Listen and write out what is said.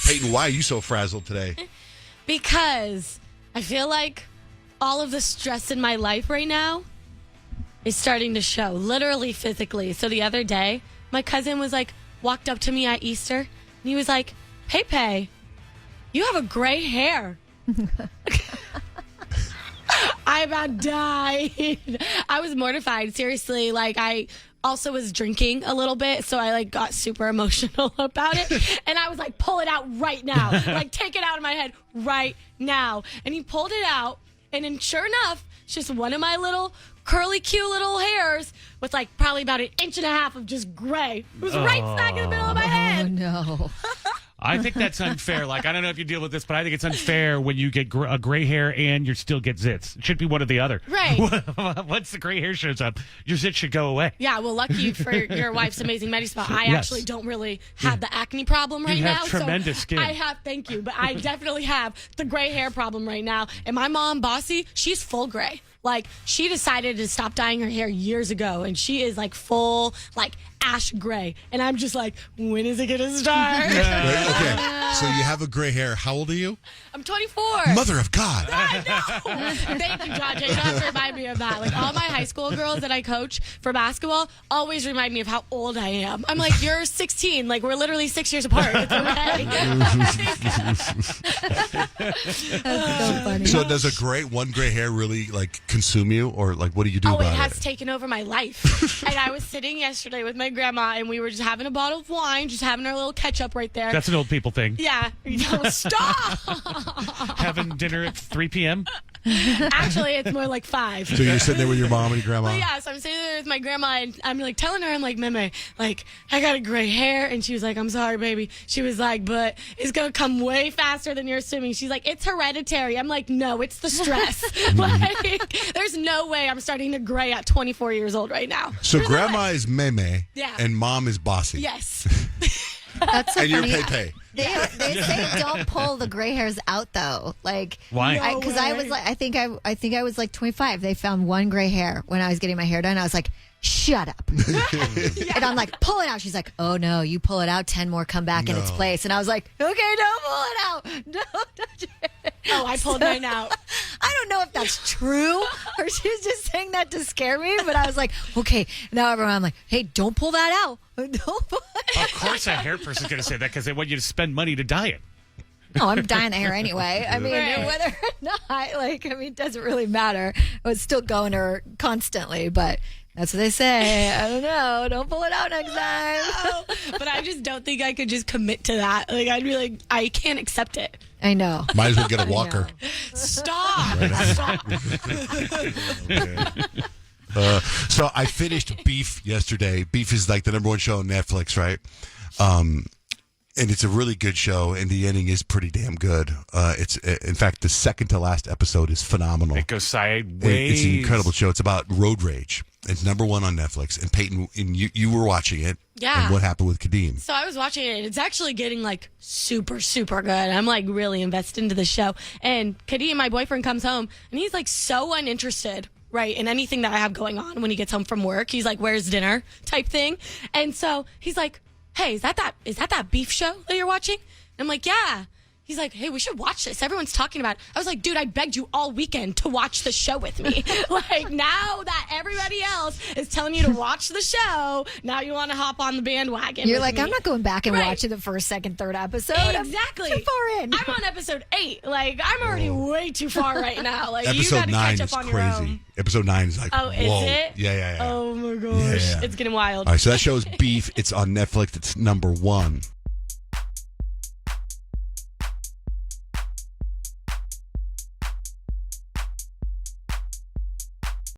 Payton, why are you so frazzled today? Because I feel like all of the stress in my life right now is starting to show, literally physically. So the other day, my cousin walked up to me at Easter, and he was like, "Hey, Pay, you have a gray hair." I about died. I was mortified. Seriously, I also was drinking a little bit, so I got super emotional about it. And I was like, pull it out right now. Take it out of my head right now. And he pulled it out, and then sure enough, it's just one of my little curly, cute little hairs with probably about 1.5 inches of just gray. It was right smack in the middle of my head. Oh, no. I think that's unfair. I don't know if you deal with this, but I think it's unfair when you get a gray hair and you still get zits. It should be one or the other. Right. Once the gray hair shows up, your zits should go away. Yeah, well, lucky for your wife's amazing Medi Spa. I Yes. actually don't really have the acne problem right You now. have tremendous skin. Thank you, but I definitely have the gray hair problem right now. And my mom, Bossy, she's full gray. She decided to stop dyeing her hair years ago, and she is full, ash gray. And I'm just when is it going to start? Right, okay, so you have a gray hair. How old are you? I'm 24. Mother of God. I know. Thank you, John. You don't have to remind me of that. All my high school girls that I coach for basketball always remind me of how old I am. I'm you're 16. We're literally 6 years apart. It's okay. That's so funny. So does one gray hair really consume you, or what do you do about it? Oh, it has taken over my life. And I was sitting yesterday with my grandma, and we were just having a bottle of wine, just having our little ketchup right there. That's an old people thing. Yeah. Stop. Having dinner at 3 p.m.? Actually, it's more 5. So you're sitting there with your mom and your grandma? Well, yeah, so I'm sitting there with my grandma, and I'm telling her, I'm Meme, I got a gray hair. And she was I'm sorry, baby. She was but it's going to come way faster than you're assuming. She's it's hereditary. I'm no, it's the stress. There's no way I'm starting to gray at 24 years old right now. So grandma is Meme, Yeah. and mom is Bossy. Yes. That's so And you're funny. Pay. They say don't pull the gray hairs out though. Why? Because I was I think I was 25. They found one gray hair when I was getting my hair done. I was like, shut up. And I'm pull it out. She's like, oh no, you pull it out, 10 more come back in its place. And I was like, okay, don't pull it out. Don't touch it. Oh, I pulled mine out. I don't know if that's true or she's just saying that to scare me, but I was like, okay. Now everyone, I'm hey, don't pull that out. Don't pull it out. Of course a hair person's going to say that because they want you to spend money to dye it. No, I'm dyeing the hair anyway. I mean, Right. whether or not, it doesn't really matter. I was still going to her constantly, but that's what they say. I don't know. Don't pull it out next time. But I just don't think I could just commit to that. I'd be I can't accept it. I know. Might as well get a walker. Stop. Stop. So I finished Beef yesterday. Beef is the number one show on Netflix, right? And it's a really good show, and the ending is pretty damn good. It's in fact, the second to last episode is phenomenal. It goes sideways. It's an incredible show. It's about road rage. It's number one on Netflix. And Peyton, you were watching it. Yeah. And what happened with Kadeem? So I was watching it, and it's actually getting super, super good. I'm really invested into the show. And Kadeem, my boyfriend, comes home, and he's so uninterested, right, in anything that I have going on when he gets home from work. He's where's dinner type thing. And so he's hey, is that Beef show that you're watching? And I'm yeah. He's hey, we should watch this. Everyone's talking about it. I was dude, I begged you all weekend to watch the show with me. Now that everybody else is telling you to watch the show, now you want to hop on the bandwagon. You're with me. I'm not going back and Right. watching the first, second, third episode. Exactly. I'm too far in. I'm on episode 8. I'm already way too far right now. You Episode got to 9 catch is up on your own. crazy. Episode 9 is Oh, is whoa. it? Yeah. Oh my gosh. Yeah. It's getting wild. All right, so that show is Beef. It's on Netflix. It's number one.